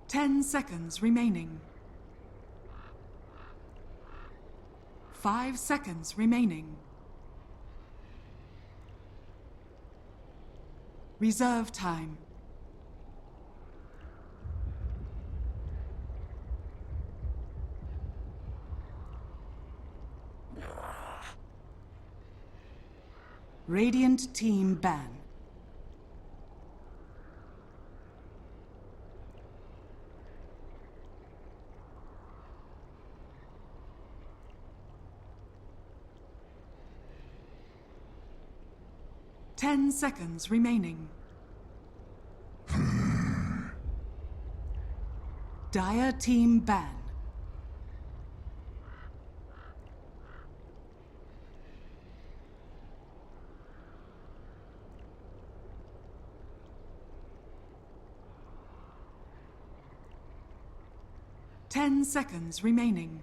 10 seconds remaining. 5 seconds remaining. Reserve time. Radiant team ban. Ten seconds remaining. Dire team ban. Ten seconds remaining.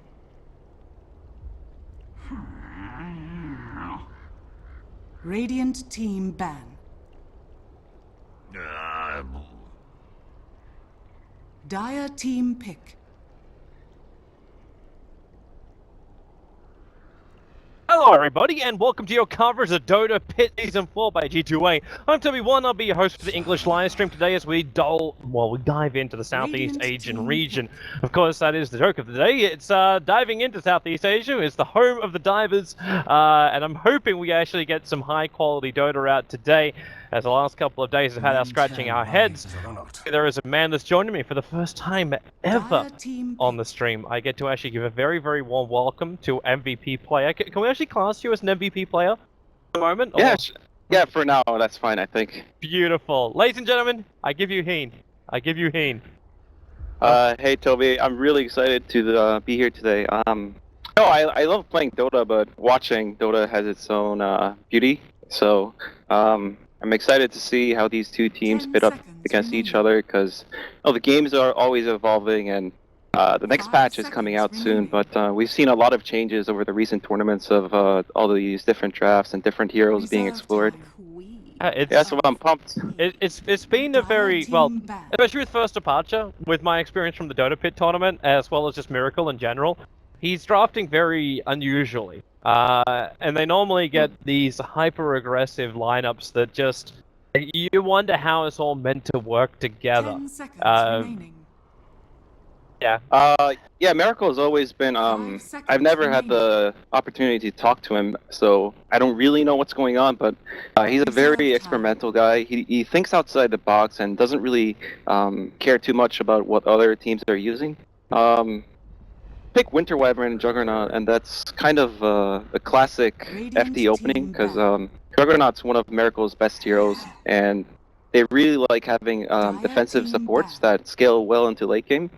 Radiant team ban. Dire team pick. Hello everybody, and welcome to your coverage of Dota Pit Season 4 by G2A. I'm Toby1, I'll be your host for the English live stream today as we dive into the Southeast Asian region. Of course, that is the joke of the day. It's diving into Southeast Asia. It's the home of the divers, and I'm hoping we actually get some high-quality Dota out today, as the last couple of days have had us scratching our heads. There is a man that's joining me for the first time ever on the stream. I get to actually give a very, very warm welcome to MVP player. Can we actually class you as an MVP player at the moment? Yeah, for now, that's fine, I think. Beautiful. Ladies and gentlemen, I give you Heen. I give you Heen. Hey Toby, I'm really excited to be here today. No, I love playing Dota, but watching Dota has its own beauty. So, I'm excited to see how these two teams pit up against each other, because the games are always evolving, and the next patch is coming out soon. But we've seen a lot of changes over the recent tournaments of all these different drafts and different heroes being explored. Yeah, so I'm pumped. It's been a very, well, especially with First Departure, with my experience from the Dota Pit tournament, as well as just Miracle in general, he's drafting very unusually. And they normally get these hyper-aggressive lineups that just, you wonder how it's all meant to work together. 10 seconds remaining. Yeah. Yeah, Miracle has always been, I've never had the opportunity to talk to him, so I don't really know what's going on, but he's a very experimental guy. He thinks outside the box and doesn't really care too much about what other teams are using. Pick Winter Wyvern and Juggernaut, and that's kind of a classic FD opening, because Juggernaut's one of Miracle's best heroes, and they really like having defensive supports that scale well into late game.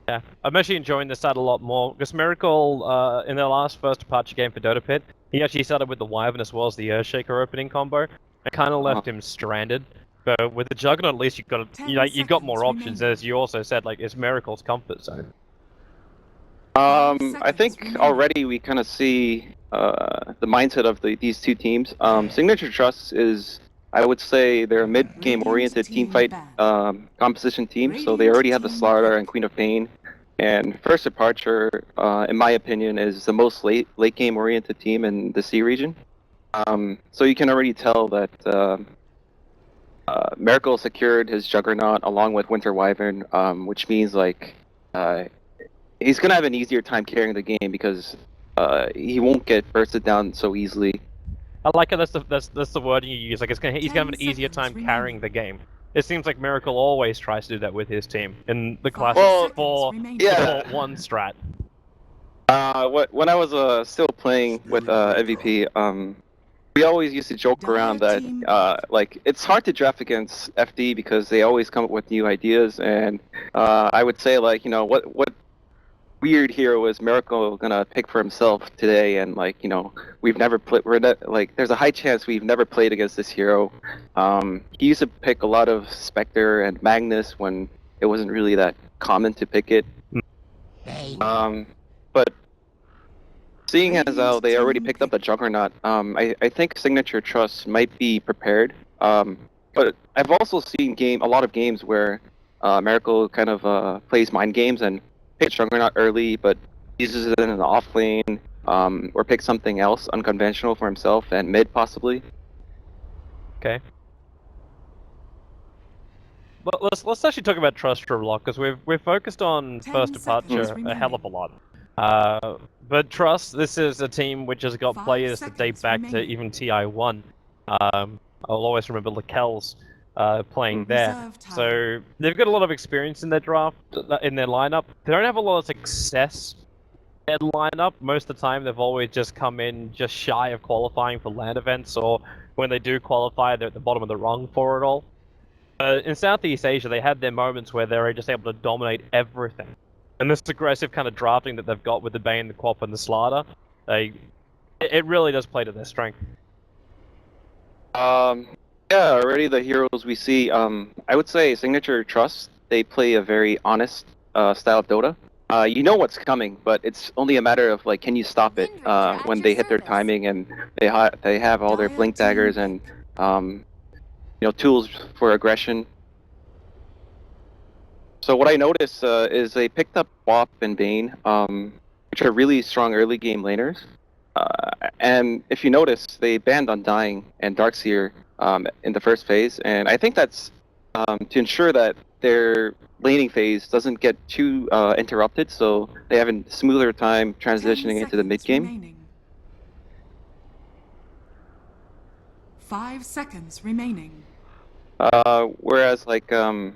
Yeah, I'm actually enjoying this side a lot more, because Miracle, in their last First Departure game for Dota Pit, he actually started with the Wyvern as well as the Earthshaker opening combo, and kind of left him stranded. But with the Juggernaut, at least you've got more options, as you also said, like, it's Miracle's comfort zone. I think already we kind of see the mindset of these two teams. Signature.Trust is, I would say, they're a mid-game oriented teamfight composition team, so they already have the Slaughter and Queen of Pain. And First Departure, in my opinion, is the most late game oriented team in the C region. So you can already tell that Miracle secured his Juggernaut along with Winter Wyvern, which means like he's gonna have an easier time carrying the game, because he won't get bursted down so easily. I like it. That's the wording you use. Like, he's gonna have an easier time carrying the game. It seems like Miracle always tries to do that with his team in the classic 4-1 strat. When I was still playing with MVP, we always used to joke around that like, it's hard to draft against FD because they always come up with new ideas, and I would say, like, you know, what weird hero is Miracle gonna pick for himself today? And, like, you know, we've never played. Like, there's a high chance we've never played against this hero. He used to pick a lot of Spectre and Magnus when it wasn't really that common to pick it. But seeing as how they already picked up a Juggernaut, I think Signature.Trust might be prepared. But I've also seen a lot of games where Miracle kind of plays mind games and picks Juggernaut early, but uses it in an off lane, or picks something else unconventional for himself and mid possibly. Okay. But let's actually talk about Trust for a lot, because we've focused on 10 First Departure seconds a hell of a remaining. lot. But Trust, this is a team which has got 5 players that date seconds back to remaining. even TI1. I'll always remember Lakel's playing Mm. there. Reserve time. So they've got a lot of experience in their draft, in their lineup. They don't have a lot of success in their lineup. Most of the time, they've always just come in just shy of qualifying for LAN events, or when they do qualify, they're at the bottom of the rung for it all. In Southeast Asia, they had their moments where they were just able to dominate everything. And this aggressive kind of drafting that they've got with the Bane, the Quap, and the Slaughter, it really does play to their strength. Yeah, already the heroes we see, I would say Signature.Trust, they play a very honest style of Dota. You know what's coming, but it's only a matter of like, can you stop it when they hit their timing and they have all their Dire blink team daggers and tools for aggression. So what I noticed is they picked up Quap and Bane, which are really strong early game laners. And if you notice, they banned Undying and Darkseer in the first phase, and I think that's to ensure that their laning phase doesn't get too interrupted, so they have a smoother time 10 transitioning into the mid seconds game. remaining. 5 seconds remaining. Whereas like I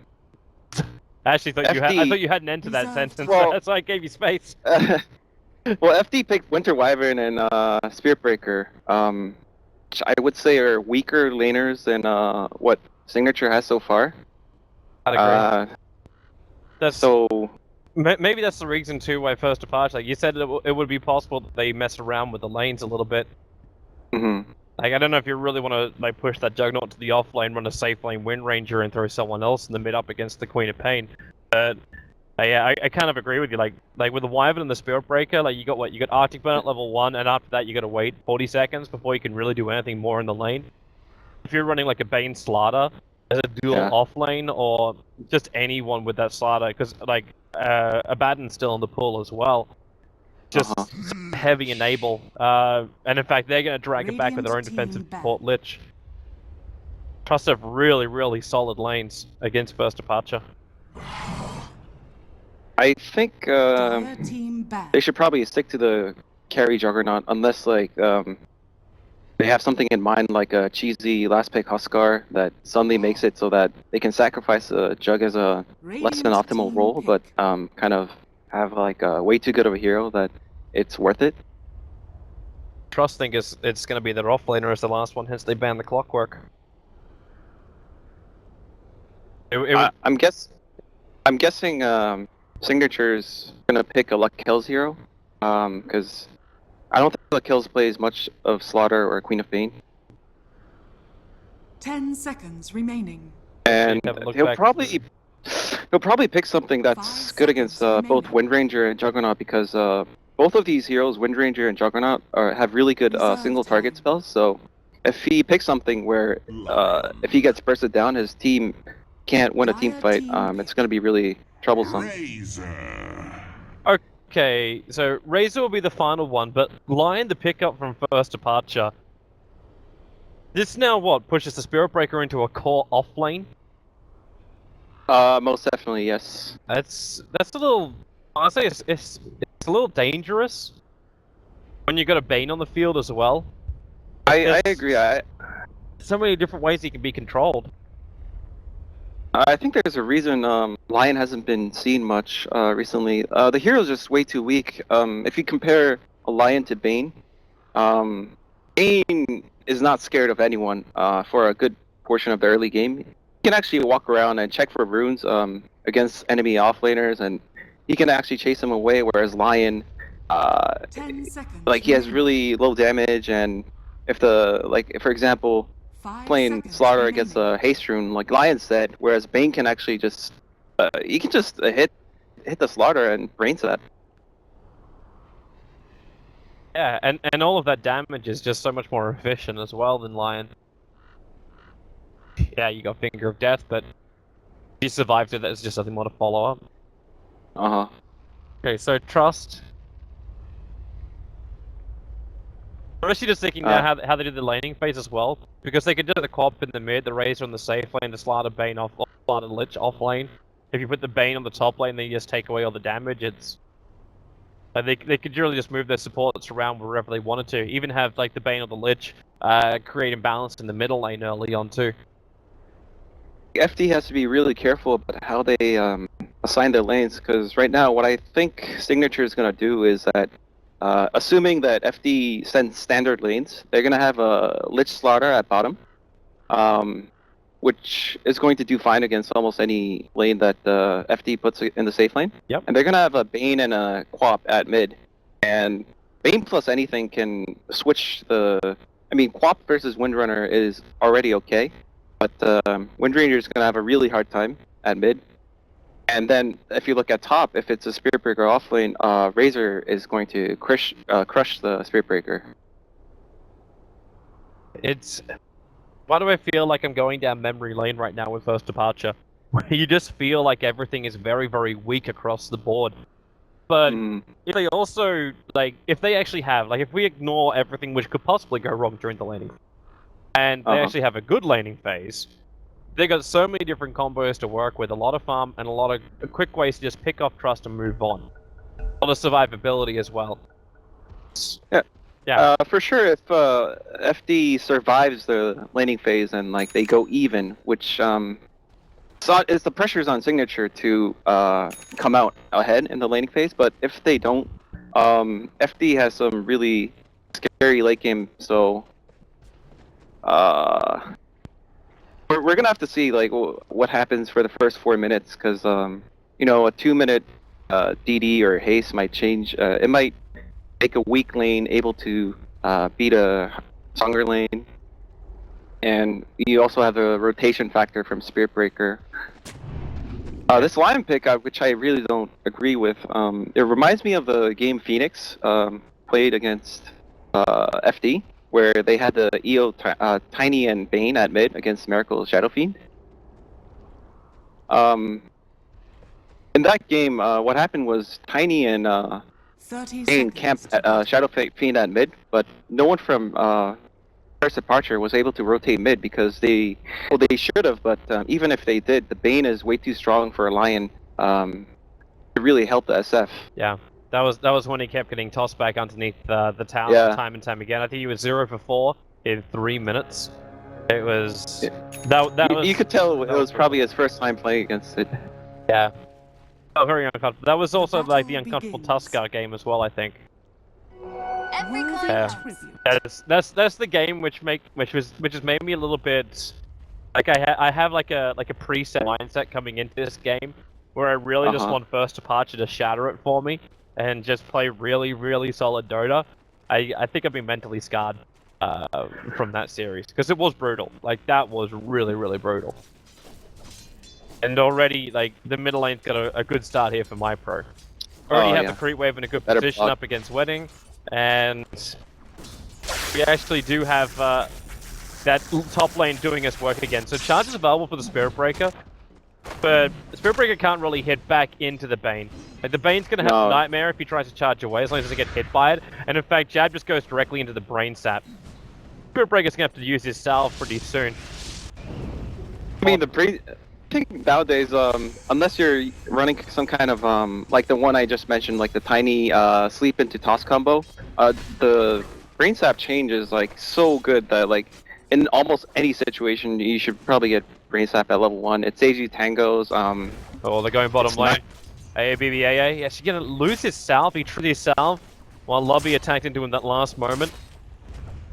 actually thought I FD thought you had an end to that Reserve sentence. time. That's why I gave you space. well, FD picked Winter Wyvern and Spirit Breaker, which I would say are weaker laners than what Signature has so far. I'd agree. That's So maybe that's the reason too why First Departure. Like you said, it would be possible that they mess around with the lanes a little bit. mhm. Like I don't know if you really want to like push that Juggernaut to the off lane, run a safe lane Wind Ranger, and throw someone else in the mid up against the Queen of Pain. But yeah, I kind of agree with you. Like with the Wyvern and the Spirit Breaker, like you got Arctic Burn at level 1, and after that you got to wait 40 seconds before you can really do anything more in the lane. If you're running like a Bane Slaughter as a dual Yeah. off lane, or just anyone with that Slaughter, because like Abaddon's still in the pool as well. Just heavy enable, and in fact they're going to drag it back with their own Radiant defensive team back. support Lich. Trust have really solid lanes against First Departure. I think Dire team back. they should probably stick to the carry Juggernaut unless like they have something in mind like a cheesy last pick Huskar that suddenly makes it so that they can sacrifice a Jug as a less than Radiant optimal team role, pick. but kind of have like a way too good of a hero that it's worth it. Trust think it's going to be their off laner as the last one, hence they ban the Clockwork. I'm guessing Signature's gonna pick a Luck Kills hero, because I don't think Luck Kills plays much of Slaughter or Queen of Pain, 10 seconds remaining. and have a look he'll back. probably pick something that's 5 good against seconds both remaining. Wind Ranger and Juggernaut, because both of these heroes, Wind Ranger and Juggernaut, have really good Reserve single target time. spells. So if he picks something where if he gets bursted down, his team can't win a team Dire fight. team It's going to be really troublesome. Okay, so Razor will be the final one, but Lion, the pickup from First Departure. This now what pushes the Spirit Breaker into a core off lane. Most definitely, yes. That's a little. I'll say it's a little dangerous when you got a Bane on the field as well. I There's agree. so many different ways he can be controlled. I think there's a reason Lion hasn't been seen much recently. The hero's just way too weak. If you compare a Lion to Bane, Bane is not scared of anyone for a good portion of the early game. He can actually walk around and check for runes against enemy offlaners, and he can actually chase them away, whereas Lion, 10 seconds like he has remaining. really low damage, and if for example, 5 playing seconds Slaughter against remaining. a haste rune, like Lion said, whereas Bane can actually just he can just hit the Slaughter and brain set. Yeah, and all of that damage is just so much more efficient as well than Lion. Yeah, you got Finger of Death, but He survived it, that's just something more to follow up. Uh-huh. Okay, so Trust. I'm actually just thinking now how they did the laning phase as well. Because they could do the Quap in the mid, the Razor on the safe lane, the Slider Bane off, Slider Lich off lane. If you put the Bane on the top lane, then you just take away all the damage. It's they could really just move their supports around wherever they wanted to. Even have like the Bane or the Lich create imbalance in the middle lane early on too. FD has to be really careful about how they assign their lanes, because right now what I think Signature is going to do is that, assuming that FD sends standard lanes, they're going to have a Lich Slaughter at bottom, which is going to do fine against almost any lane that FD puts in the safe lane. Yep. And they're going to have a Bane and a Quap at mid, and Bane plus anything can switch the... I mean, Quap versus Windrunner is already okay, but Windranger is going to have a really hard time at mid. And then, if you look at top, if it's a Spirit Breaker off lane, Razor is going to crush the Spirit Breaker. It's... Why do I feel like I'm going down memory lane right now with First Departure? Where you just feel like everything is very, very weak across the board. But if they also, like, if they actually have, like, if we ignore everything which could possibly go wrong during the laning, and they actually have a good laning phase, they got so many different combos to work with, a lot of farm, and a lot of quick ways to just pick off Trust and move on. A lot of survivability as well. Yeah. Yeah. For sure, if FD survives the laning phase and like they go even, which is the pressure's on Signature to come out ahead in the laning phase, but if they don't, FD has some really scary late game, so we're gonna have to see like what happens for the first 4 minutes, because you know, a 2-minute DD or haste might change. It might make a weak lane able to beat a stronger lane, and you also have the rotation factor from Spirit Breaker. This Lion pick, which I really don't agree with, it reminds me of the game Phoenix played against FD, where they had the EO Tiny and Bane at mid against Miracle Shadow Fiend. In that game, what happened was Tiny and 30 Bane seconds camped to go. Shadow Fiend at mid, but no one from First Departure was able to rotate mid, because they should have, but even if they did, the Bane is way too strong for a Lion to really help the SF. Yeah. That was when he kept getting tossed back underneath the tower time and time again. I think he was 0 for 4 in 3 minutes. It was... You could tell it was probably his first time playing against it. Yeah. Oh, very uncomfortable. That was also like the battle uncomfortable begins. Tuskar game as well, I think. Worthy Yeah. tribute. That's the game which has made me a little bit like I have like a preset mindset coming into this game where I really just want First Departure to shatter it for me and just play really, really solid Dota. I think I've been mentally scarred from that series, because it was brutal. Like, that was really, really brutal. And already, like, the middle lane's got a good start here for my pro. Already have the creep wave in a good position up against Wedding, and we actually do have that top lane doing its work again. So charge is available for the Spirit Breaker, but the Spirit Breaker can't really hit back into the Bane. Like, the Bane's gonna have Nightmare if he tries to charge away, as long as he doesn't get hit by it. And in fact, Jab just goes directly into the Brain Sap. Spirit Breaker's gonna have to use his salve pretty soon. I mean, I think nowadays, unless you're running some kind of like the one I just mentioned, like the tiny sleep into toss combo, the Brain Sap change is like so good that like in almost any situation you should probably get Brain Sap at level 1. It saves you tangos. Oh, they're going bottom lane. AABBAA. Yeah, she's gonna lose his salve. He tried his salve while Lobby attacked into him that last moment.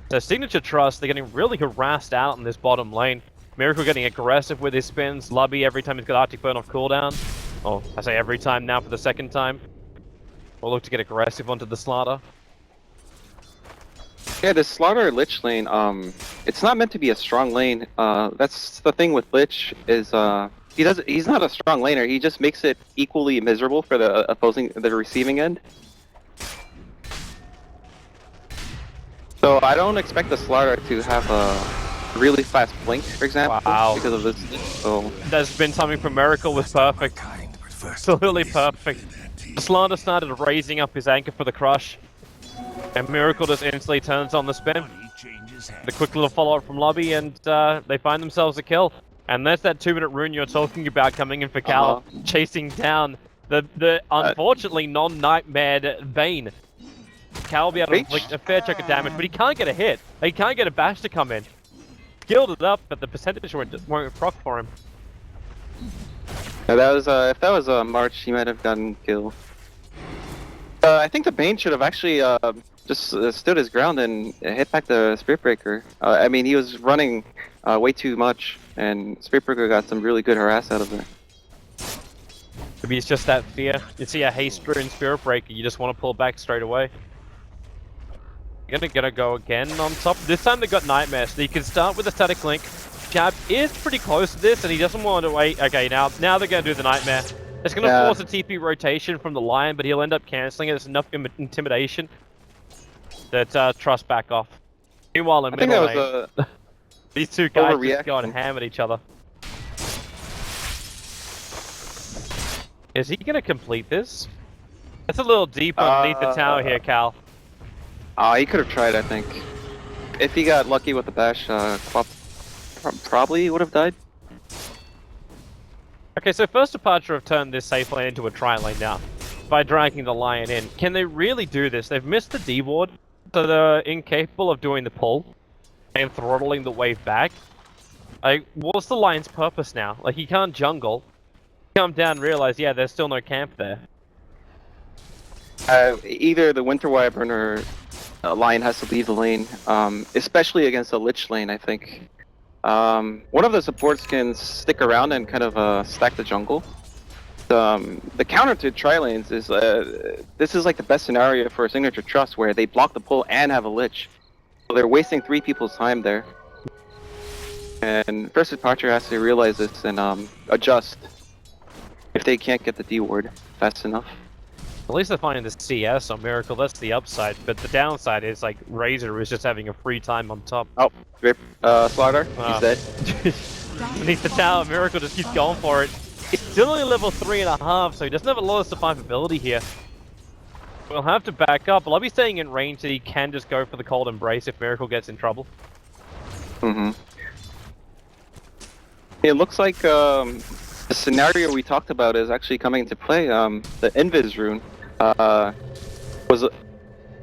So Signature.Trust, they're getting really harassed out in this bottom lane. Miracle getting aggressive with his spins. Lobby every time he's got Arctic Burn off cooldown. Oh, I say every time now for the second time. We'll look to get aggressive onto the Slaughter. Yeah, this Slaughter Lich lane, it's not meant to be a strong lane. That's the thing with Lich, is he's not a strong laner. He just makes it equally miserable for the receiving end. So I don't expect the Slaughter to have really fast blink, for example, Wow. because of this. So There's been something from Miracle was perfect. Absolutely perfect. Slander started raising up his anchor for the crush. And Miracle just instantly turns on the spin. The quick little follow-up from Lobby, and they find themselves a kill. And there's that 2-minute rune you're talking about coming in for Cal, chasing down the unfortunately non-nightmare Bane. Cal will be able to inflict a fair chunk of damage, but he can't get a hit. He can't get a bash to come in. Skilled it up, but the percentage won't proc for him. yeah, that was if that was March, he might have gotten killed. I think the Bane should have actually just stood his ground and hit back the Spirit Breaker. I mean, he was running way too much, and Spirit Breaker got some really good harass out of it. Maybe it's just that fear. You see a haste rune Spirit Breaker, you just want to pull back straight away. You're gonna go again on top. This time they got Nightmare, so you can start with a static link. Jab is pretty close to this, and he doesn't want to wait. Okay, now they're gonna do the Nightmare. It's gonna force a TP rotation from the Lion, but he'll end up cancelling it. It's enough intimidation that Trust back off. Meanwhile, in middle lane, these two guys just go and ham at each other. Is he gonna complete this? It's a little deep underneath the tower here, Cal. He could have tried, I think. If he got lucky with the bash, probably would have died. Okay, so First Departure have turned this safe lane into a try lane now by dragging the Lion in. Can they really do this? They've missed the D ward, so they're incapable of doing the pull and throttling the wave back. Like, what's the Lion's purpose now? Like, he can't jungle. Come down and realize, yeah, there's still no camp there. Either the Winter Wyvern or Lion has to leave the lane, especially against a Lich lane, I think. One of the supports can stick around and kind of stack the jungle. The counter to tri-lanes is, this is like the best scenario for a Signature.Trust where they block the pull and have a Lich. So they're wasting 3 people's time there. And First Departure has to realize this and adjust if they can't get the D ward fast enough. At least they're finding the CS on Miracle, that's the upside, but the downside is like Razor is just having a free time on top. Oh, rip, Slaughter, he's dead. Beneath the tower, Miracle just keeps going for it. It's still only level 3.5, so he doesn't have a lot of survivability here. We'll have to back up, but I'll be staying in range that he can just go for the Cold Embrace if Miracle gets in trouble. It looks like the scenario we talked about is actually coming into play. The Invis rune was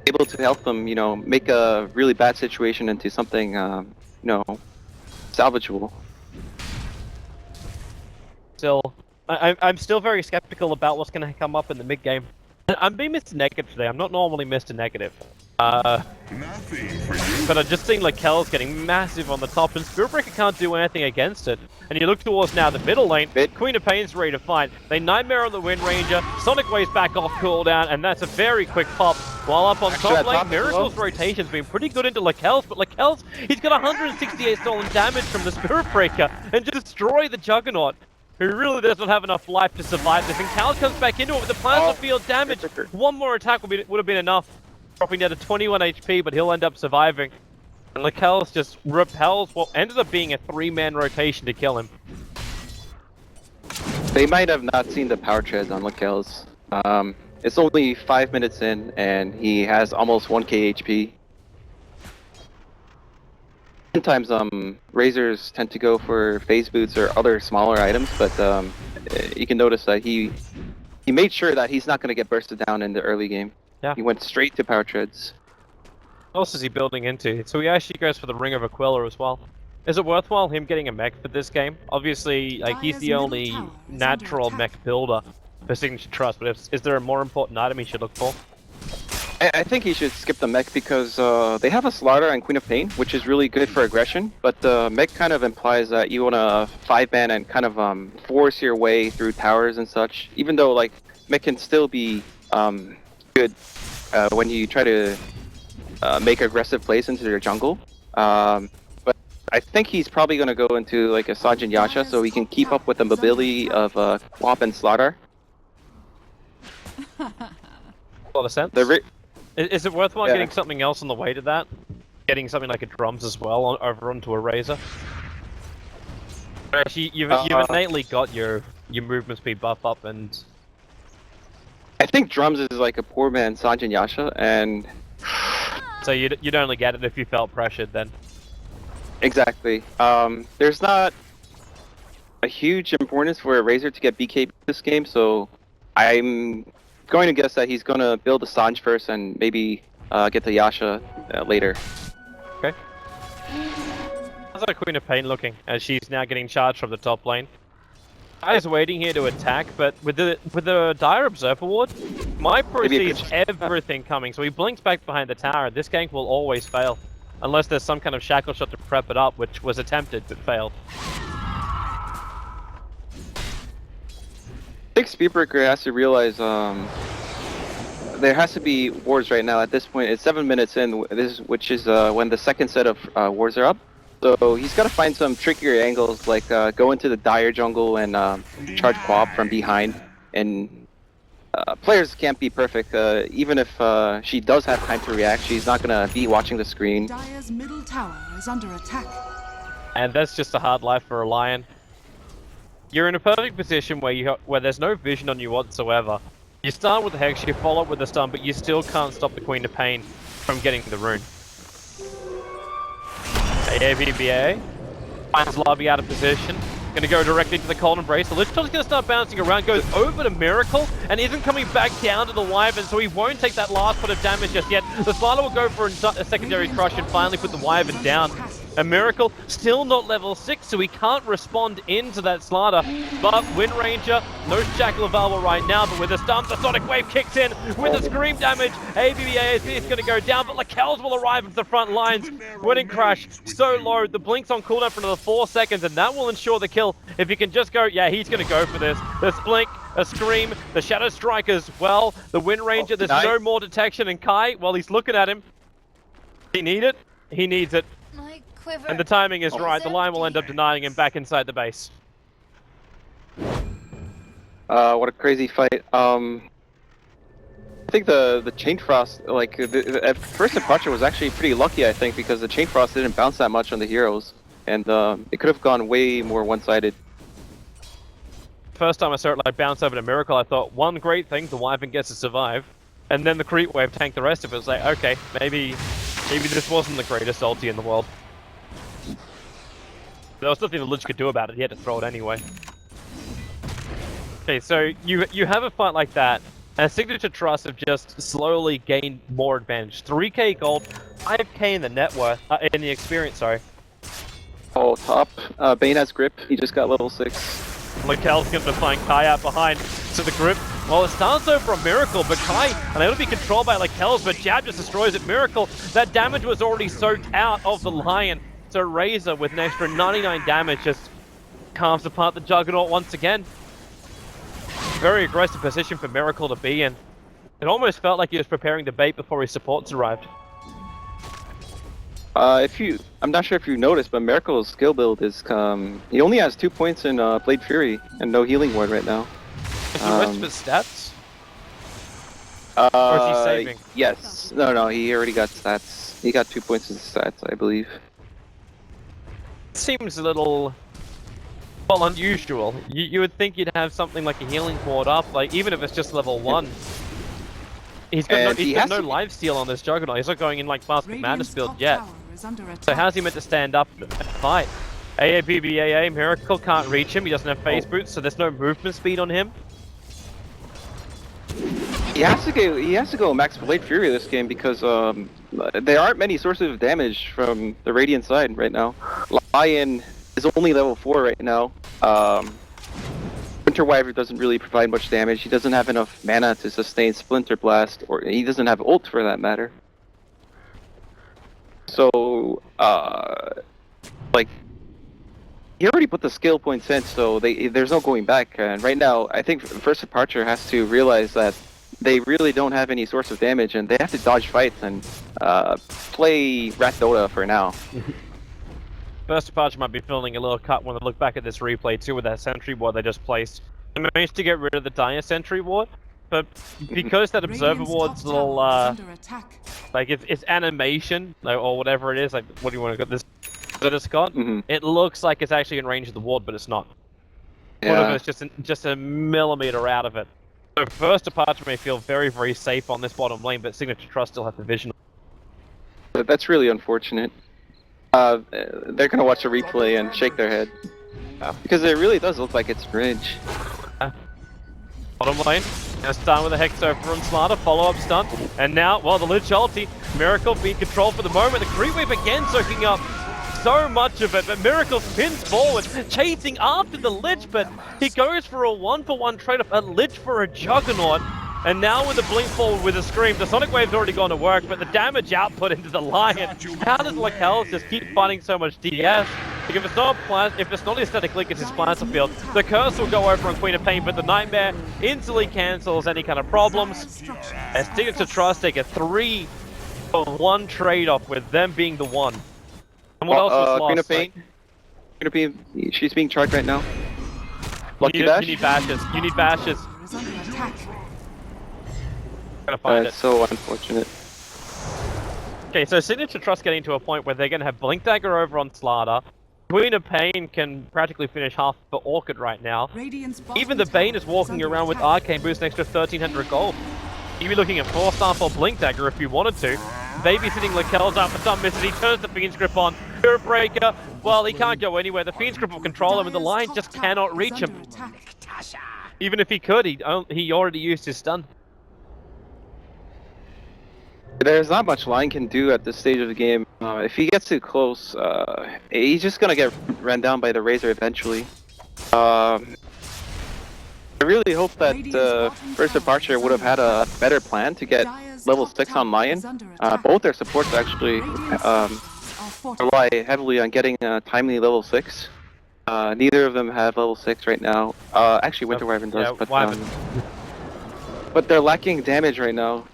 able to help them, you know, make a really bad situation into something, you know, salvageable. Still, I'm still very skeptical about what's going to come up in the mid game. I'm being Mr. Negative today. I'm not normally Mr. Negative. But I've just seen Lakel's getting massive on the top, and Spirit Breaker can't do anything against it. And you look towards now the middle lane, Queen of Pain's ready to fight. They Nightmare on the Wind Ranger, Sonic Wave's back off cooldown, and that's a very quick pop. While up on top lane, Miracle's rotation's been pretty good into Lakel's, but Lakel's, he's got 168 stolen damage from the Spirit Breaker, and just destroy the Juggernaut, who really doesn't have enough life to survive this. And Cal comes back into it with the plasma field damage. One more attack would have been enough. Dropping down to 21 HP, but he'll end up surviving. And Lakel's just repels what ended up being a 3-man rotation to kill him. They might have not seen the power treads on Lakel's. It's only 5 minutes in, and he has almost 1k HP. Sometimes Razors tend to go for phase boots or other smaller items, but you can notice that he made sure that he's not going to get bursted down in the early game. Yeah. He went straight to power treads. What else is he building into? So he actually goes for the Ring of Aquila as well. Is it worthwhile him getting a mech for this game? Obviously, like, he's the only natural mech builder for Signature.Trust, but is there a more important item he should look for? I think he should skip the mech because they have a Slaughter and Queen of Pain, which is really good for aggression, but the mech kind of implies that you want to 5-man and kind of force your way through towers and such, even though, like, mech can still be good when you try to make aggressive plays into their jungle. But I think he's probably going to go into like a Sajin Yasha so he can keep up with the mobility of Quap and Slaughter. A lot of sense. Is it worthwhile getting something else on the way to that? getting something like a drums as well over onto a Razor. Actually, you've innately got your movement speed buff up, and I think drums is like a poor man Sanjin Yasha, and so you'd only get it if you felt pressured then. exactly. There's not a huge importance for a Razor to get BK this game, so I'm going to guess that he's going to build a Sanj first and maybe get the Yasha later. Okay. How's that Queen of Pain looking, as she's now getting charged from the top lane? Kai's waiting here to attack, but with the Dire Observer Ward, Mypro sees everything coming, so he blinks back behind the tower. This gank will always fail, unless there's some kind of shackle shot to prep it up, which was attempted but failed. I think Speedbreaker has to realize there has to be wards right now. At this point, it's 7 minutes in, which is when the second set of wards are up. So he's got to find some trickier angles, like go into the Dire jungle and charge Quab from behind. And players can't be perfect. Even if she does have time to react, she's not going to be watching the screen. Dire's middle tower is under attack. And that's just a hard life for a Lion. You're in a perfect position where there's no vision on you whatsoever. You start with the Hex, you follow up with the stun, but you still can't stop the Queen of Pain from getting the rune. AAVBA finds Lobby out of position. Gonna go directly to the Cold Embrace. The Lich Top's gonna start bouncing around, goes over to Miracle, and isn't coming back down to the Wyvern, so he won't take that last bit of damage just yet. The Slider will go for a secondary crush and finally put the Wyvern down. A Miracle still not level 6, so he can't respond into that Slider. But Wind Ranger, no Shackle available right now, but with the stun, the Sonic Wave kicks in with the scream damage. ABBA is going to go down, but Lakells will arrive at the front lines. Winning Crash, so low. The Blink's on cooldown for another 4 seconds, and that will ensure the kill. If he can just go, yeah, he's going to go for this. The Blink, a Scream, the Shadow Strike as well. The Wind Ranger, there's no more detection, and Kai, while he's looking at him, he need it? He needs it. And the timing is right. The Lion will end up denying him back inside the base. What a crazy fight. I think the Chain Frost, like, at first impression was actually pretty lucky, I think, because the Chain Frost didn't bounce that much on the heroes. And it could have gone way more one-sided. First time I saw it like bounce over to Miracle, I thought, one great thing, the Wyvern gets to survive. And then the Creep Wave tanked the rest of it. It was like, okay, maybe this wasn't the greatest ulti in the world. There was nothing the Lich could do about it, he had to throw it anyway. Okay, so you have a fight like that, and Signature.Trust have just slowly gained more advantage. 3k gold, 5k in the net worth, in the experience, sorry. Oh, top. Bane has grip, he just got level 6. Lakel's going to find Kai out behind to the grip. Well, it starts over a Miracle, but Kai, and it'll be controlled by Lakel's, but Jab just destroys it. Miracle, that damage was already soaked out of the Lion. So Razor with an extra 99 damage just carves apart the Juggernaut once again. Very aggressive position for Miracle to be in. It almost felt like he was preparing to bait before his supports arrived. I'm not sure if you noticed, but Miracle's skill build is, he only has 2 points in Blade Fury and no healing ward right now. Is the rest of his stats? Or is he saving? Yes. No, he already got stats. He got 2 points in stats, I believe. Seems a little, well, unusual. You would think you'd have something like a healing ward up, like even if it's just level 1. He's got no lifesteal on this Juggernaut. He's not going in like Basket Madness build yet. So how's he meant to stand up and fight? AABBAA, Miracle can't reach him. He doesn't have phase boots, so there's no movement speed on him. He has to go max Blade Fury this game because there aren't many sources of damage from the Radiant side right now. Lion is only level 4 right now. Winter Wyvern doesn't really provide much damage. He doesn't have enough mana to sustain Splinter Blast, or he doesn't have ult for that matter. So, like, he already put the skill points in, so there's no going back. And right now, I think First Departure has to realize that they really don't have any source of damage, and they have to dodge fights and play Rat Dota for now. First Departure might be feeling a little cut when they look back at this replay too with that sentry ward they just placed. They managed to get rid of the Dire sentry ward, but because that observer Radiant's ward's top little, tower is under attack. like it's animation, like, or whatever it is, like, what do you want to get this that it's got? It looks like it's actually in range of the ward, but it's not. One of it's just a millimeter out of it. So First Departure may feel very, very safe on this bottom lane, but Signature.Trust still have the vision. That's really unfortunate. They're gonna watch the replay and shake their head. Because it really does look like it's bridge. Bottom lane, gonna start with a Hex over on Smarter, follow-up stun, and now, well, the Lich ulti, Miracle being controlled for the moment, the Creep Wave again soaking up so much of it, but Miracle spins forward, chasing after the Lich, but he goes for a 1-for-1 trade-off, a Lich for a Juggernaut, and now with the blink forward with a Scream, the Sonic Wave's already gone to work, but the damage output into the Lion, how does Lakel just keep fighting so much DS? Like if it's not Aesthetic Link, it's his Planter Field, the Curse will go over on Queen of Pain, but the Nightmare instantly cancels any kind of problems. As Signature.Trust take a 3-for-1 trade-off with them being the one. And what else was lost? Queen of Pain? Queen of Pain, she's being charged right now. Lucky Dash? You need bashes. You need bashes. Is under attack. Gotta find it. So unfortunate. Okay, so Signature.Trust getting to a point where they're gonna have Blink Dagger over on Slardar. Queen of Pain can practically finish half for Orchid right now. Even the Bane is walking around with Arcane Boost, an extra 1300 gold. You'd be looking at 4-star for Blink Dagger if you wanted to. Babysitting Lakel's out for some misses. He turns the Fiend's Grip on. Spirit Breaker, well, he can't go anywhere. The Fiend's Grip will control him, and the Lion just cannot reach him. Even if he could, he already used his stun. There's not much Lion can do at this stage of the game. If he gets too close, he's just gonna get run down by the Razor eventually. I really hope that First Departure would have had a better plan to get level 6 on Lion. Both their supports actually rely heavily on getting a timely level 6. Neither of them have level 6 right now. Actually, Winter Wyvern does, but they're lacking damage right now,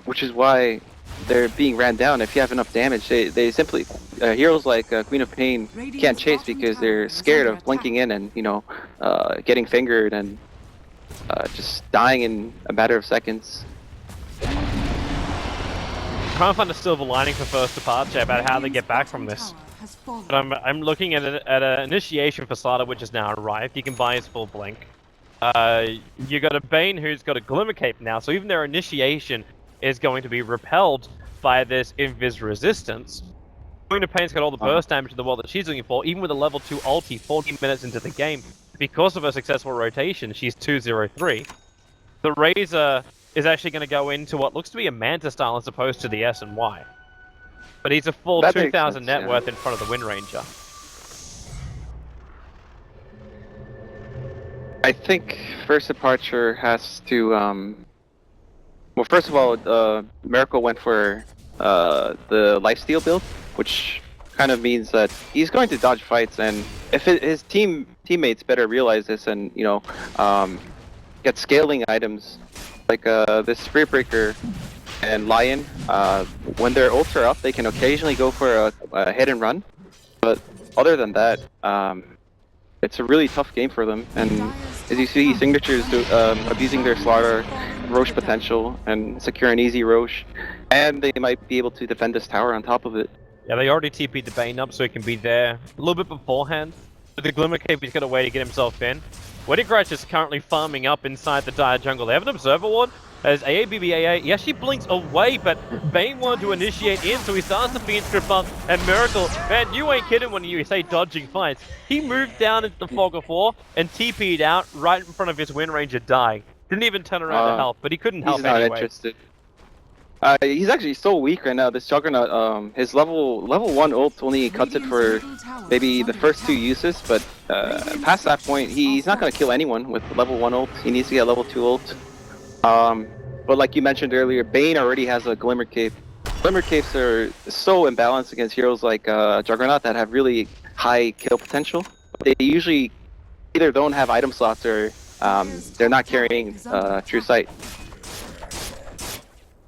which is why they're being ran down. If you have enough damage, they simply heroes like Queen of Pain can't chase because they're scared of blinking in and getting fingered and just dying in a matter of seconds. Trying to find a silver lining for First Departure about how they get back from this. But I'm looking at an initiation for Slardar, which has now arrived. You can buy his full blink. You got a Bane who's got a Glimmer Cape now, so even their initiation is going to be repelled by this Invis resistance. Queen of Pain's got all the burst damage in the world that she's looking for, even with a level 2 ulti 40 minutes into the game. Because of her successful rotation, she's 2-0-3. The Razor is actually going to go into what looks to be a Manta style as opposed to the S and Y. But he's a full 2,000 net worth in front of the Wind Ranger. I think First Departure has to, well, first of all, Miracle went for the lifesteal build, which kind of means that he's going to dodge fights, and if his teammates better realize this and, get scaling items, like this Spirit Breaker and Lion, when their ults are up, they can occasionally go for a hit and run, but other than that, it's a really tough game for them, and as you see, Signature's abusing their Slardar Roche potential and secure an easy Roche, and they might be able to defend this tower on top of it. Yeah, they already TP'd the Bane up so he can be there a little bit beforehand. With the Glimmer Cape, he's got a way to get himself in. Wedding Crash is currently farming up inside the Dire Jungle. They have an Observer Ward as AABBAA. Yes, she blinks away, but Bane wanted to initiate in, so he starts the Fiend Script up, and Miracle, man, you ain't kidding when you say dodging fights. He moved down into the Fog of War and TP'd out right in front of his Wind Ranger dying. Didn't even turn around to help, but he couldn't help anyway. He's not interested. He's actually so weak right now, this Juggernaut. His level 1 ult only cuts it for maybe the first 2 uses, but past that point, he's not going to kill anyone with level 1 ult. He needs to get level 2 ult. But like you mentioned earlier, Bane already has a Glimmer Cape. Glimmer Capes are so imbalanced against heroes like Juggernaut that have really high kill potential. They usually either don't have item slots or they're not carrying True Sight.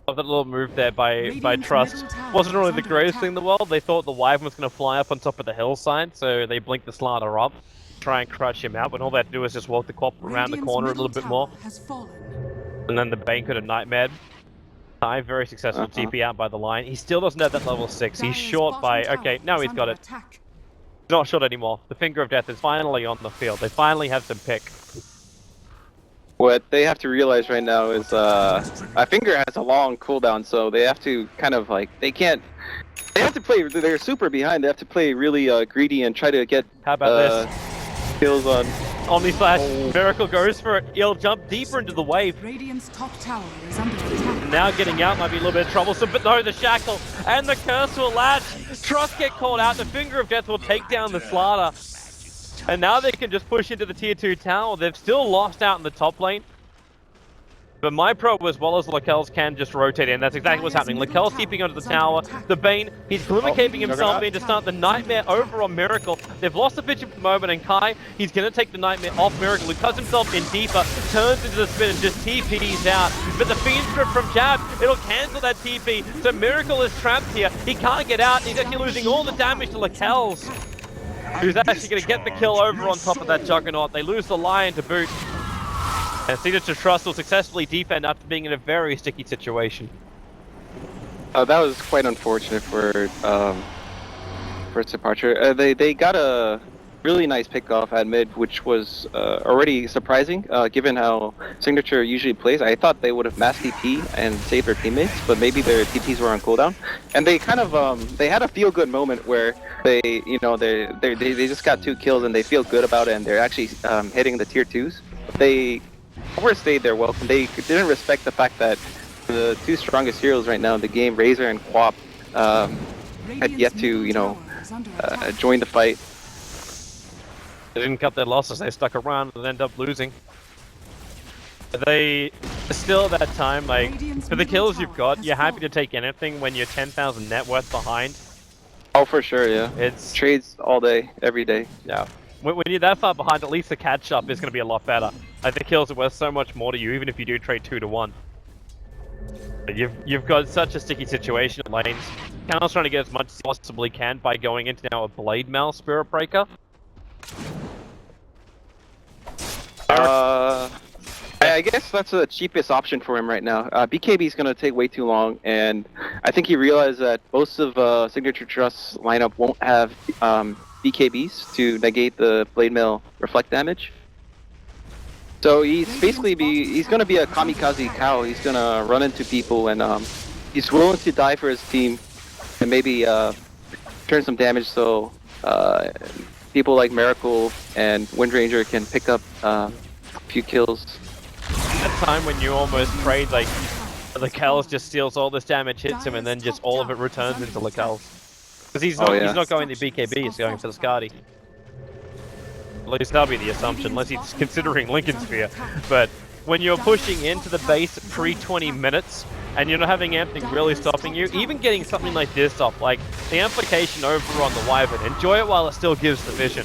That little move there by Trust wasn't really the greatest thing in the world. They thought the Wyvern was going to fly up on top of the hillside, so they blinked the Slardar up, try and crush him out, but all they had to do was just walk the Quap around the corner a little bit more. And then the Bane could have nightmared. Very successful TP out by the line. He still doesn't have that level 6. He's short by... Okay, now he's got it. Attack. He's not short anymore. The Finger of Death is finally on the field. They finally have some pick. What they have to realize right now is a Finger has a long cooldown, so they have to kind of like... They have to play... They're super behind. They have to play really greedy and try to get... How about this? Kills on... Omni Slash. Miracle goes for it. He'll jump deeper into the wave. Radiant's top tower is under attack. Now getting out might be a little bit troublesome, but no, the Shackle and the Curse will latch. Trust get called out. The Finger of Death will take down the Slaughter. And now they can just push into the tier 2 tower. They've still lost out in the top lane. But my pro, as well as Lakel's, can just rotate in. That's exactly what's happening. Lakel's keeping onto the tower. The Bane, he's glimmer-caping himself in to start the Nightmare over on Miracle. They've lost the pitch for the moment, and Kai, he's going to take the Nightmare off Miracle, who cuts himself in deeper, turns into the spin and just TPs out. But the Fiend Strip from Jab, it'll cancel that TP. So Miracle is trapped here. He can't get out. He's actually losing all the damage to Lakel's, who's actually going to get the kill over on top of that Juggernaut. They lose the Lion to boot. And Signature.Trust will successfully defend after being in a very sticky situation. That was quite unfortunate for its departure. They got a really nice pickoff at mid, which was already surprising, given how Signature usually plays. I thought they would have mass TP and saved their teammates, but maybe their TPs were on cooldown. And they kind of they had a feel-good moment where they just got 2 kills and they feel good about it, and they're actually hitting the tier 2s. They overstayed their welcome. They didn't respect the fact that the 2 strongest heroes right now in the game, Razor and Quap, had yet to, join the fight. They didn't cut their losses. They stuck around and ended up losing. They still at that time, like, for the kills you've got, you're happy to take anything when you're 10,000 net worth behind. Oh, for sure, yeah. It's trades all day, every day. Yeah. When you're that far behind, at least the catch-up is going to be a lot better. Like, the kills are worth so much more to you, even if you do trade 2 to 1. But you've got such a sticky situation in lanes. Cal's trying to get as much as he possibly can by going into now a Blade Mail Spirit Breaker. I guess that's the cheapest option for him right now. BKB is going to take way too long, and I think he realized that most of Signature.Trust's lineup won't have BKBs to negate the Blade Mail reflect damage. So he's basically he's going to be a kamikaze cow. He's going to run into people, and he's willing to die for his team and maybe turn some damage so people like Miracle and Windranger can pick up a few kills. That time when you almost trade, like, Lakel's just steals all this damage, hits him, and then just all of it returns into Lakel's. Because he's not going to BKB, he's going for the Skadi. At least that'll be the assumption, unless he's considering Lincoln Sphere. But when you're pushing into the base pre-20 minutes, and you're not having anything really stopping you, even getting something like this off, like the amplification over on the Wyvern, enjoy it while it still gives the vision.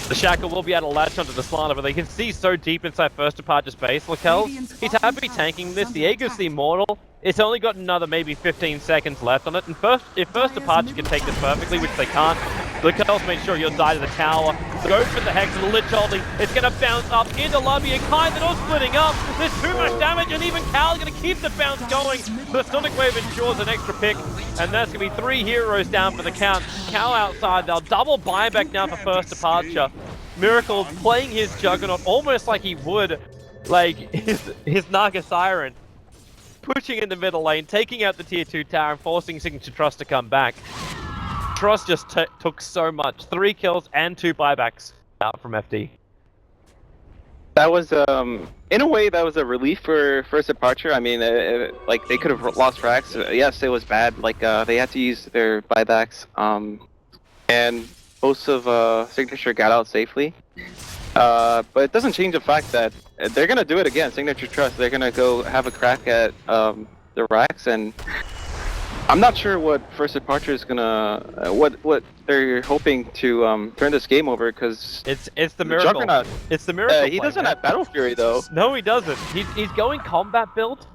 The Shackle will be able to latch onto the Slaughter, but they can see so deep inside First Departure's base. Lakel, he's happy tanking this. The Aegis the Immortal, it's only got another maybe 15 seconds left on it. And if First Departure can take this perfectly, which they can't, Lakel's made sure you'll die to the tower. Go for the Hex and the Lich Holding. It's going to bounce up into Lobby and Kai. They're all splitting up. There's too much damage, and even Cal's going to keep the bounce going. The Sonic Wave ensures an extra pick, and that's going to be 3 heroes down for the count. Cal outside. They'll double buyback now for First Departure. Miracle playing his Juggernaut almost like he would, like, his Naga Siren. Pushing in the middle lane, taking out the tier 2 tower and forcing Signature.Trust to come back. Trust just took so much. 3 kills and 2 buybacks out from FD. That was, in a way, that was a relief for First Departure. I mean, like, they could have lost racks. Yes, it was bad. Like, they had to use their buybacks. And most of Signature got out safely. But it doesn't change the fact that they're going to do it again. Signature.Trust, they're going to go have a crack at the racks, and I'm not sure what First Departure is going to... what they're hoping to turn this game over, because... It's the Miracle. Juggernaut, it's the Miracle he doesn't have Battle Fury, though. No, he doesn't. He's going combat build.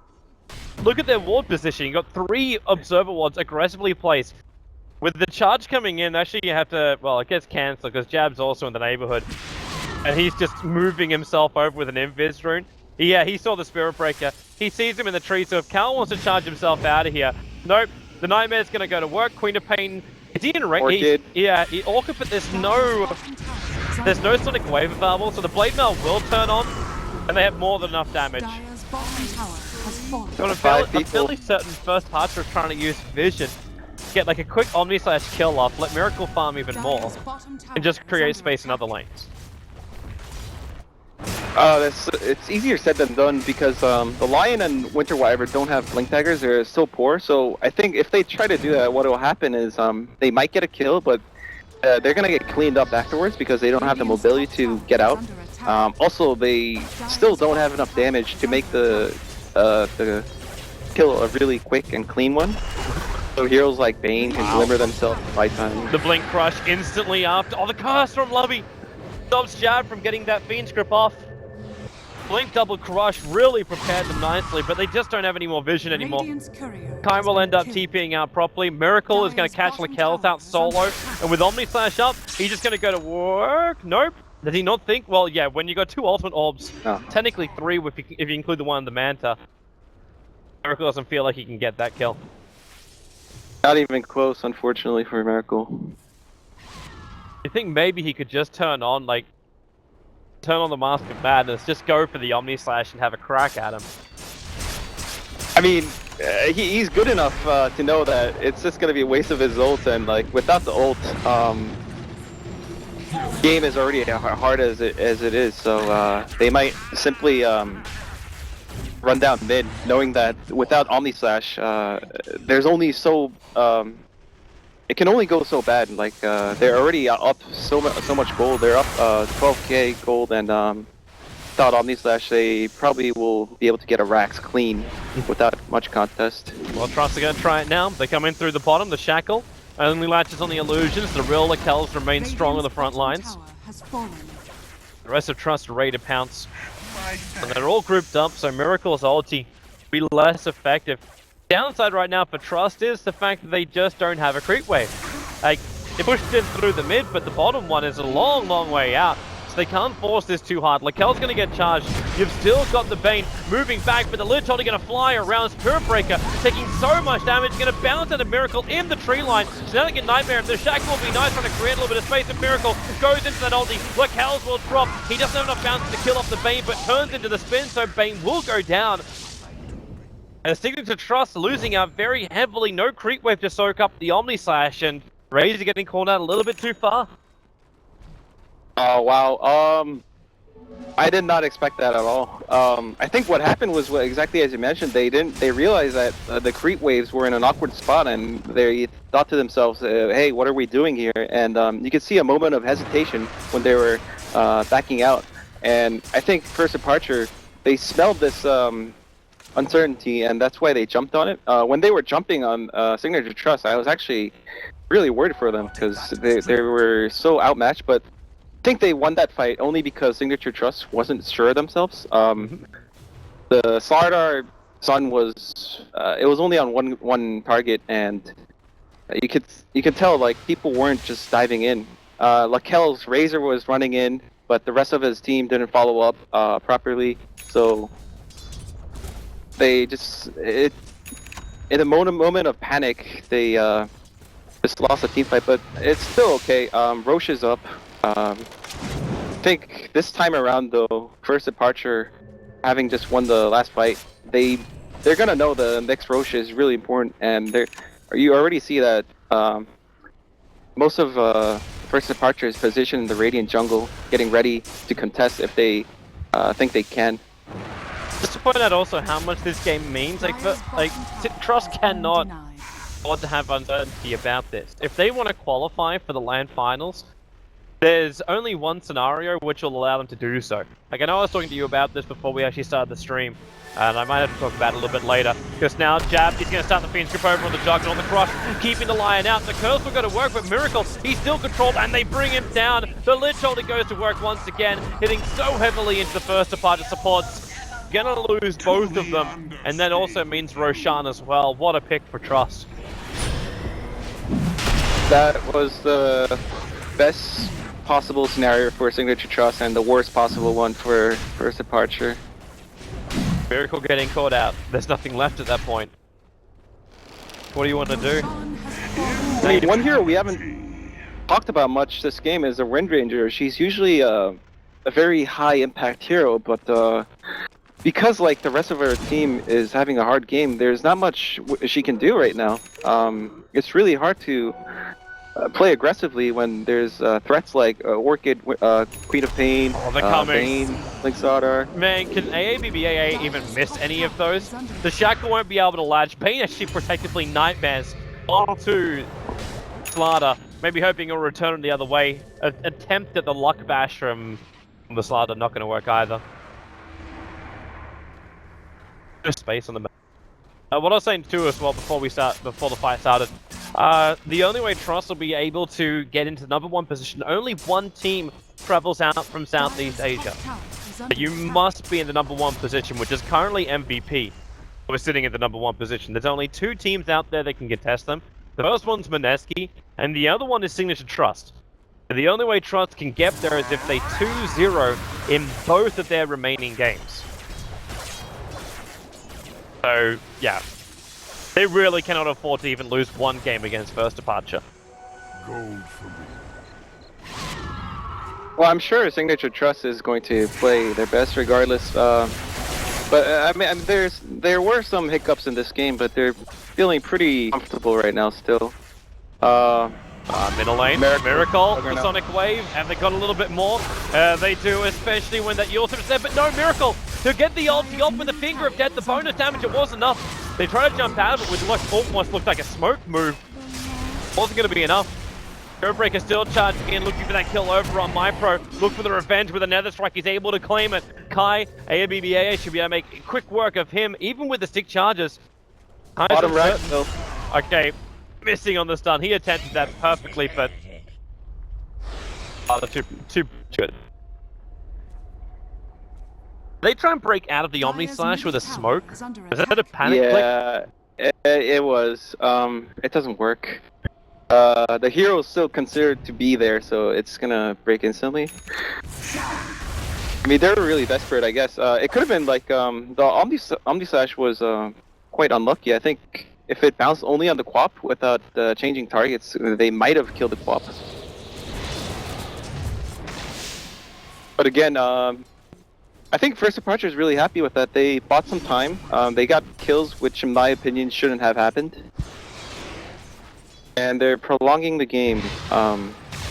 Look at their ward position. You got 3 Observer wards aggressively placed. With the charge coming in, actually you have to... Well, it gets cancelled, because Jab's also in the neighborhood. And he's just moving himself over with an Invis rune. Yeah, he saw the Spirit Breaker. He sees him in the tree, so if Cal wants to charge himself out of here, nope. The Nightmare's gonna go to work. Queen of Pain. Is he in range? Orchid. Yeah, Orchid, but there's no Sonic Wave available, so the Blade Mail will turn on, and they have more than enough damage. Dire's bottom tower has fallen. So I'm fairly certain first Archer is trying to use Vision, get like a quick Omni Slash kill off, let Miracle farm even more, Dire's bottom tower and just is create under space in attack. other lanes. It's easier said than done because the Lion and Winter Wyvern don't have Blink Daggers. They're so poor. So I think if they try to do that, what will happen is they might get a kill, but they're gonna get cleaned up afterwards because they don't have the mobility to get out. Also, they still don't have enough damage to make the kill a really quick and clean one. So heroes like Bane can deliver themselves by time. The Blink Crush instantly after. Oh, the curse from Lovey stops Jab from getting that Fiend's Grip off. Blink double crush really prepared them nicely, but they just don't have any more vision anymore. Radiant's courier Kai has will been end up killed. TPing out properly. Miracle is going to catch Lakel's out solo, and with Omni Slash up, he's just going to go to work. Nope. Does he not think? Well, yeah, when you got two ultimate orbs, technically three if you include the one in the Manta, Miracle doesn't feel like he can get that kill. Not even close, unfortunately, for Miracle. You think maybe he could just turn on the Mask of Madness, just go for the Omni Slash and have a crack at him? I mean, he's good enough to know that it's just gonna be a waste of his ult, and like without the ult, game is already hard as it is. So they might simply run down mid, knowing that without Omni Slash, there's only so it can only go so bad. Like they're already up so much gold. They're up 12k gold, and without Omni Slash, they probably will be able to get a Rax clean without much contest. Well, Trust are going to try it now. They come in through the bottom, the Shackle, only latches on the Illusions. The real Lakels remain strong on the front lines. The rest of Trust are ready to pounce. And they're all grouped up, so Miracle's ulti will be less effective. Downside right now for Trust is the fact that they just don't have a creep wave. Like, they pushed in through the mid, but the bottom one is a long, long way out. So they can't force this too hard. Lakel's going to get charged. You've still got the Bane moving back, but the Lich Holder going to fly around. Spirit Breaker taking so much damage. Going to bounce at a Miracle in the tree line. So now they get Nightmare. The Shackle will be nice, trying to create a little bit of space. And Miracle goes into that ulti. Lakel's will drop. He doesn't have enough bounce to kill off the Bane, but turns into the spin, so Bane will go down. And Signature.Trust losing out very heavily. No creep wave to soak up the Omni Slash, and Razor getting called out a little bit too far. Oh wow, I did not expect that at all. I think what happened was exactly as you mentioned. They realized that the creep waves were in an awkward spot, and they thought to themselves, "Hey, what are we doing here?" And you could see a moment of hesitation when they were backing out. And I think First Departure, they smelled this uncertainty, and that's why they jumped on it. When they were jumping on Signature.Trust, I was actually really worried for them because they were so outmatched, but I think they won that fight only because Signature.Trust wasn't sure of themselves. The Slardar Sun was it was only on one target, and you could tell like people weren't just diving in. Lakel's Razor was running in, but the rest of his team didn't follow up properly, so they just in a moment of panic they just lost a team fight, but it's still okay. Roche is up. I think this time around though, First Departure, having just won the last fight, they're gonna know the next Roche is really important, and you already see that most of First Departure is positioned in the Radiant jungle, getting ready to contest if they think they can. Just to point out also how much this game means, like Trust cannot afford to have uncertainty about this. If they want to qualify for the LAN finals, there's only one scenario which will allow them to do so. Like, I know I was talking to you about this before we actually started the stream, and I might have to talk about it a little bit later, because now Jab is going to start the Fiend's Grip over on the Juggernaut on the Crush, keeping the Lion out. The Curse will go to work, but Miracle, he's still controlled, and they bring him down. The Lich Holder goes to work once again, hitting so heavily into the First Departure supports. Gonna lose both of them, and that also means Roshan as well. What a pick for Trust. That was the best possible scenario for Signature.Trust and the worst possible one for First Departure. Miracle getting caught out. There's nothing left at that point. What do you want to do? Sean has fallen. I mean, one hero we haven't talked about much this game is a Wind Ranger. She's usually a very high impact hero, but because like the rest of her team is having a hard game, there's not much she can do right now. It's really hard to play aggressively when there's threats like Orchid, Queen of Pain, Oh, they're coming. Bane, Linkzada. Man, can AABBAA even miss any of those? The Shackle won't be able to latch. Bane actually protectively nightmares onto Slaughter. Maybe hoping he'll return him the other way. Attempt at the luck bash from the Slaughter, not going to work either. Just space on the map. What I was saying too as well before the fight started, the only way Trust will be able to get into the #1 position, only one team travels out from Southeast Asia. But you must be in the #1 position, which is currently MVP. We're sitting at the #1 position. There's only 2 teams out there that can contest them. The first one's Mineski, and the other one is Signature.Trust. And the only way Trust can get there is if they 2-0 in both of their remaining games. So, yeah. They really cannot afford to even lose one game against First Departure. Gold for me. Well, I'm sure Signature.Trust is going to play their best regardless. But I mean, there were some hiccups in this game, but they're feeling pretty comfortable right now still. Middle lane, Miracle, the no. Sonic Wave, have they got a little bit more? They do, especially when that Yulthir's there, but no, Miracle to get the ulti off with the Finger of Death. The bonus damage, it was enough. They tried to jump out of it with what almost looked like a smoke move. Wasn't going to be enough. Airbreaker still charging in, looking for that kill over on MyPro. Look for the revenge with a Nether Strike. He's able to claim it. Kai, AABBAA should be able to make quick work of him, even with the stick charges. Bottom right, though. Okay, missing on the stun. He attempted that perfectly, but too good. They try and break out of the Omni Slash with a smoke. Is that a panic click? Yeah, it was. It doesn't work. The hero is still considered to be there, so it's gonna break instantly. I mean, they're really desperate, I guess. It could have been like the Omni Slash was quite unlucky. I think if it bounced only on the Quap without changing targets, they might have killed the Quap. But again, I think First Departure is really happy with that. They bought some time. They got kills, which in my opinion shouldn't have happened. And they're prolonging the game,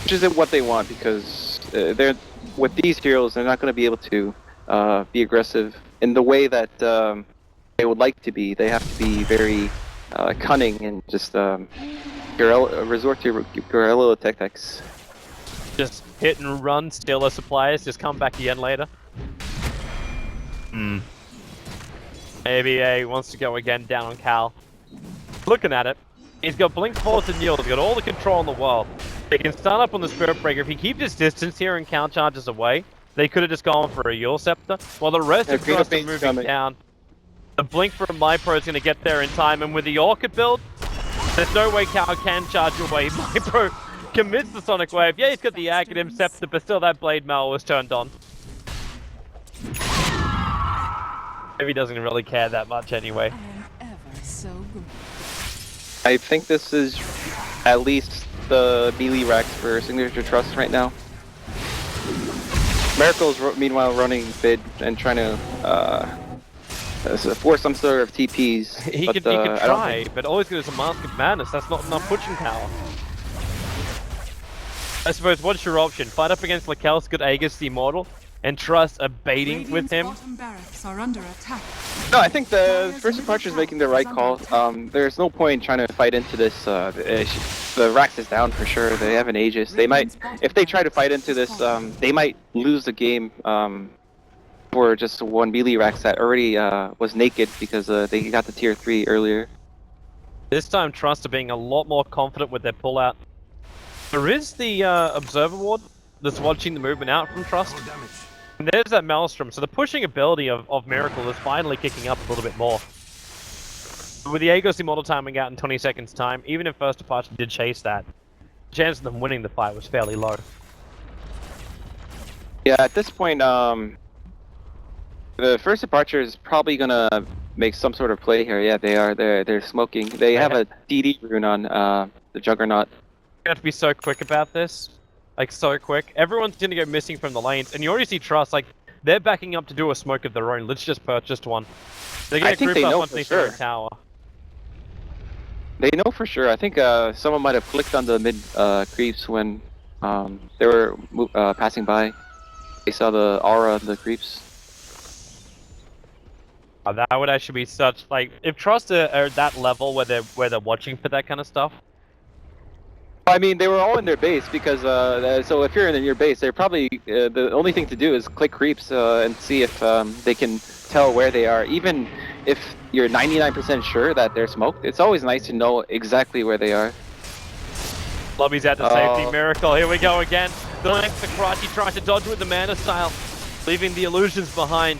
which is what they want, because they're with these heroes, they're not going to be able to be aggressive in the way that they would like to be. They have to be very cunning and just resort to guerrilla tactics. Just hit and run, steal their supplies, just come back again later. ABA wants to go again down on Cal. Looking at it. He's got Blink Force and Yield. He's got all the control in the world. They can start up on the Spirit Breaker. If he keeps his distance here and count charges away, they could have just gone for a Yule Scepter. While the rest of Trust are moving down. The Blink from MyPro is going to get there in time. And with the Orchid build, there's no way Cal can charge away. MyPro commits the Sonic Wave. Yeah, he's got the Aghanim Scepter, but still that Blade Mail was turned on. Maybe he doesn't really care that much anyway. I am ever so good. I think this is at least the melee racks for Signature.Trust right now. Miracle's meanwhile running bid and trying to force some sort of TPs. He could try, but all he's got is a Mask of Madness. That's not enough pushing power. I suppose, what's your option? Fight up against Lakel's good Aegis the Immortal and Trust a baiting with him? Bottom barracks are under attack. No, I think the First Departure is making the right call. There's no point trying to fight into this. The Rax is down for sure. They have an Aegis. They might, if they try to fight into this, they might lose the game for just one melee Rax that already was naked because they got the tier 3 earlier. This time Trust are being a lot more confident with their pullout. There is the Observer Ward that's watching the movement out from Trust. And there's that Maelstrom, so the pushing ability of Miracle is finally kicking up a little bit more. With the Aegis Immortal timing out in 20 seconds time, even if First Departure did chase that, the chance of them winning the fight was fairly low. Yeah, at this point, The first departure is probably gonna make some sort of play here. Yeah, they are. They're smoking. They have a DD rune on the Juggernaut. You have to be so quick about this. Like, so quick. Everyone's gonna go missing from the lanes, and you already see Trust, like, they're backing up to do a smoke of their own. Let's just purchased one. They're gonna group up once they see the tower. They know for sure. I think someone might have clicked on the mid creeps when they were passing by. They saw the aura of the creeps. That would actually be such, like, if Trust are at that level where they're watching for that kind of stuff. I mean, they were all in their base because so if you're in your base, they're probably the only thing to do is click creeps and see if they can tell where they are. Even if you're 99% sure that they're smoked, it's always nice to know exactly where they are. Lobby's at the safety. Miracle, here we go again. The length of Croatia trying to dodge with the mana style, leaving the illusions behind.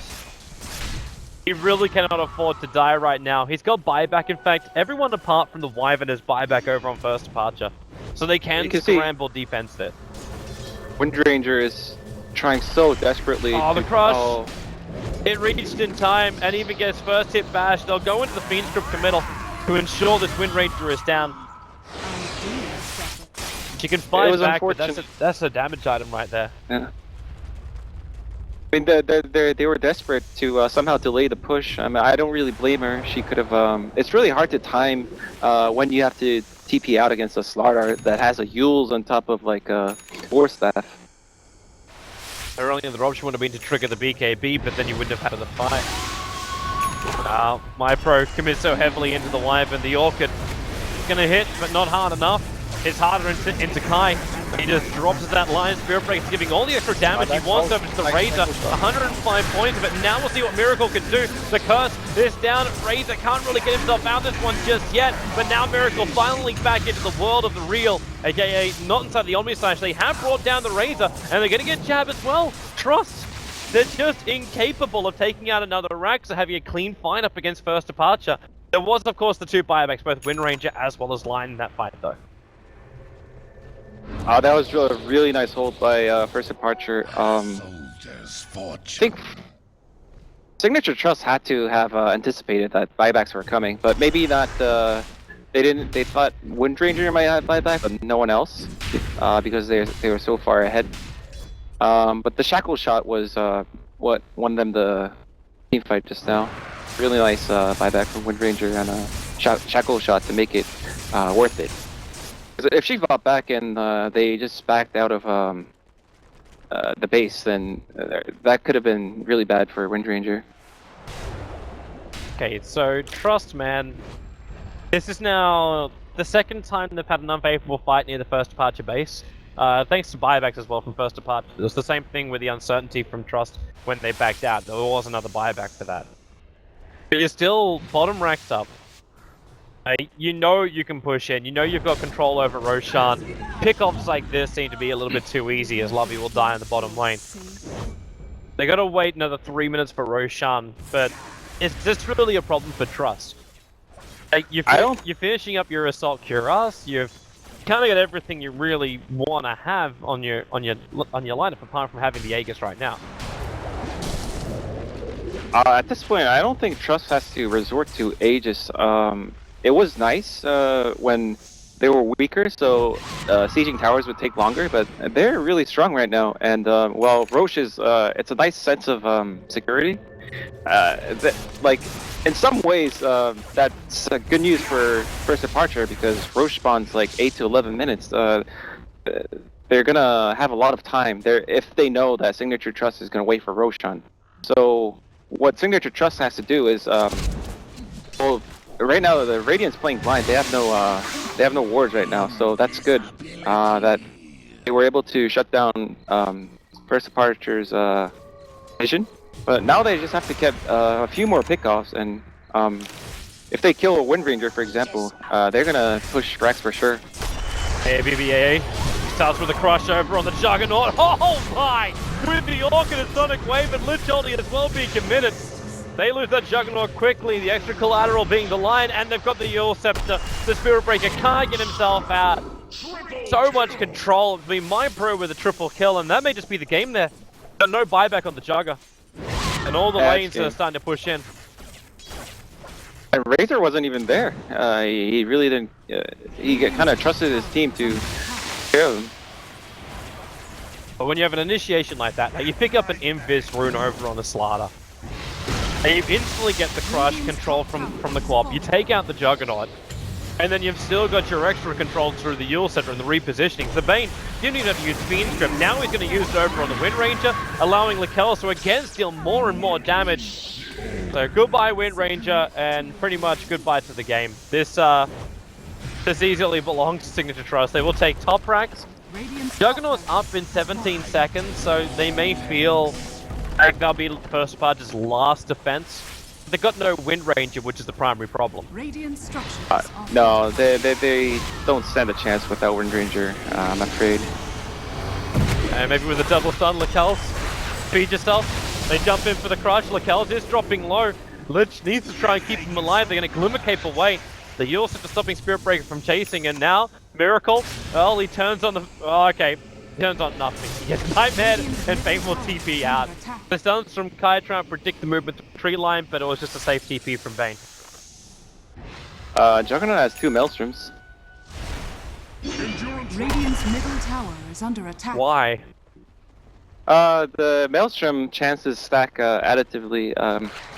He really cannot afford to die right now. He's got buyback. In fact, everyone apart from the Wyvern has buyback over on first departure. So they can scramble defense there. Windranger is trying so desperately. Oh, the crush! Oh. It reached in time and even gets first hit bash. They'll go into the Fiend's Grip committal to ensure this Windranger is down. She can fight back, but that's a damage item right there. Yeah. I mean, they were desperate to somehow delay the push. I mean, I don't really blame her. She could have. It's really hard to time when you have to TP out against a Slardar that has a Yules on top of like a War Staff. Early in the option would have been to trigger the BKB, but then you wouldn't have had the fight. My pro commits so heavily into the Wyvern. The Orchid is gonna hit, but not hard enough. It's harder into Kai. He just drops that line. Spirit Break is giving all the extra damage he wants over to the Razor. 105 points, but now we'll see what Miracle can do. The curse is down. Razor can't really get himself out of this one just yet, but now Miracle finally back into the world of the real, aka not inside the Omni Slash. They have brought down the Razor, and they're gonna get Jab as well. Trust. They're just incapable of taking out another rack, so having a clean fight up against first departure. There was, of course, the two buybacks, both Windranger as well as Line in that fight, though. That was a really nice hold by First Departure. I think Signature.Trust had to have anticipated that buybacks were coming, but maybe not. They didn't. They thought Windranger might have buyback, but no one else, because they were so far ahead. But the shackle shot was what won them the team fight just now. Really nice buyback from Windranger and a shackle shot to make it worth it. If she fought back and they just backed out of the base, then that could have been really bad for Windranger. Okay, so Trust, man. This is now the second time they've had an unfavorable fight near the first departure base. Thanks to buybacks as well from first departure. It was the same thing with the uncertainty from Trust when they backed out. There was another buyback for that. But you're still bottom racked up. You know you can push in, you know you've got control over Roshan. Pickoffs like this seem to be a little bit too easy as Lobby will die in the bottom lane. They gotta wait another 3 minutes for Roshan, but it's just really a problem for Trust. Like, you're finishing up your Assault Cuirass, you've kind of got everything you really want to have on your lineup apart from having the Aegis right now. At this point, I don't think Trust has to resort to Aegis. It was nice when they were weaker, so sieging towers would take longer, but they're really strong right now. And well, Roche is, it's a nice sense of security. Like, in some ways, that's good news for First Departure, because Roche spawns like 8 to 11 minutes. They're gonna have a lot of time there if they know that Signature.Trust is gonna wait for Roshan. So what Signature.Trust has to do is, well, right now the Radiant's playing blind. They have no wards right now, so that's good. That they were able to shut down First Departure's vision. But now they just have to get a few more pickoffs, and if they kill a Windranger, for example, they're gonna push Rex for sure. Hey, BBAA starts with a crush over on the Juggernaut. Oh my! With the Orchid and Sonic Wave and Lich Ulti as well being committed. They lose that Juggernaut quickly, the extra collateral being the line, and they've got the Yule Scepter. The Spirit Breaker can't get himself out. So much control. It'll be my pro with a triple kill, and that may just be the game there. But no buyback on the Jugger. And all the That's lanes are good. starting to push in. And Razor wasn't even there. He really didn't. He kind of trusted his team to take care of him. But when you have an initiation like that, like you pick up an Invis rune over on the Slaughter, and you instantly get the crush control from the Quap. You take out the Juggernaut, and then you've still got your extra control through the Yule Center and the repositioning. The Bane didn't even have to use Fiend Strip. Now he's going to use it over on the Wind Ranger, allowing Lakel to again deal more and more damage. So goodbye Wind Ranger, and pretty much goodbye to the game. This easily belongs to Signature.Trust. They will take top ranks. Juggernaut's up in 17 seconds, so they may feel like they'll be first party's last defense. They've got no Wind Ranger, which is the primary problem. Radiant structures. No, they don't stand a chance without Wind Ranger, I'm afraid. And maybe with a double stun, Lakel's feed yourself. They jump in for the crush. Lakel's is dropping low. Lich needs to try and keep him alive. They're going to Glimmer Cape away. The Yule Center stopping Spirit Breaker from chasing, and now Miracle. Well, he turns on the. Oh, okay. He turns on nothing. He gets Nightmare, and Fame will TP out. The stuns from Kai trying to predict the movement of the tree line, but it was just a safe TP from Bane. Juggernaut has 2 Maelstroms. Radiant's middle tower is under attack. Why? The Maelstrom chances stack additively,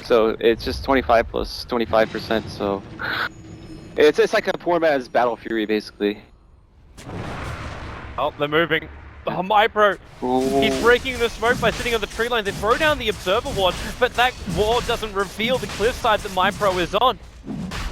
so it's just 25 plus 25%, so it's like a poor man's Battle Fury, basically. Oh, they're moving. Oh, MyPro, Ooh. he's breaking the smoke by sitting on the tree line. They throw down the Observer Ward, but that ward doesn't reveal the cliffside that MyPro is on.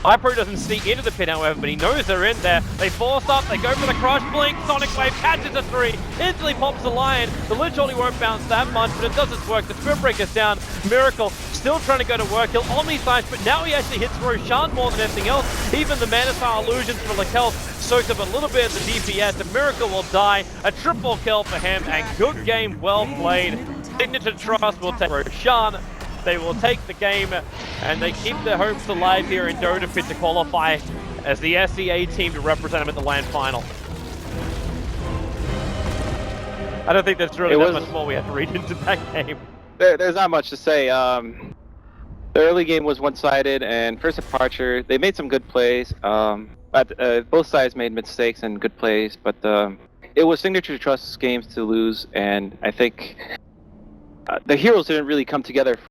MyPro doesn't sneak into the pit, however, but he knows they're in there. They force up, they go for the crush, blink, Sonic Wave catches a 3, instantly pops the Lion. The Lich only won't bounce that much, but it does its work. The Spirit Breaker's down. Miracle still trying to go to work. He'll Omni-Size, but now he actually hits Roshan more than anything else. Even the Mana Style Illusions for Lakel soaks up a little bit of the DPS, and Miracle will die. A triple kill for him, and good game, well played. Signature.Trust will take Roshan. They will take the game, and they keep their hopes alive here in Dota Pit to qualify as the SEA team to represent them at the LAN final. I don't think there's really that much more we have to read into that game. There's not much to say. The early game was one-sided, and first departure, they made some good plays. But both sides made mistakes and good plays, but it was Signature.Trust's games to lose, and I think the heroes didn't really come together